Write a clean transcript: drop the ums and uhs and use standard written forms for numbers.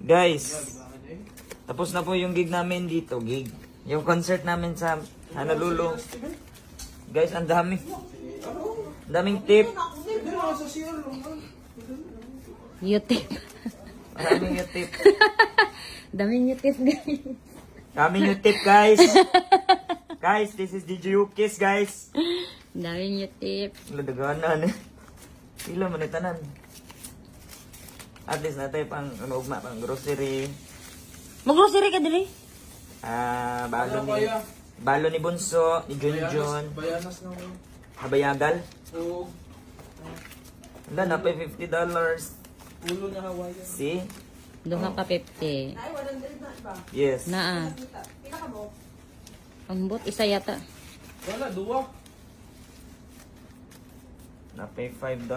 Guys, tapos na po yung gig namin dito. Gig. Yung concert namin sa Honolulu. Guys, ang dami. Daming tip. YouTube. Maraming yung tip. Daming YouTube, guys. Daming yung tip, guys. Guys, this is DJ Ukis, guys. Daming YouTube. Ladaganan eh. Sila manitanan. At least natin pang ugma, pang grocery. Mag-grocery ka dali? Balo ni Bunso, ni Junjun. Bayanas na mo. Habayagal. Oo. Wala na pa $50. Ulo na Hawaii. See? Duha ka 50. Yes. Naa. Ang bot, isa yata. Wala, duwa. Na pay $5.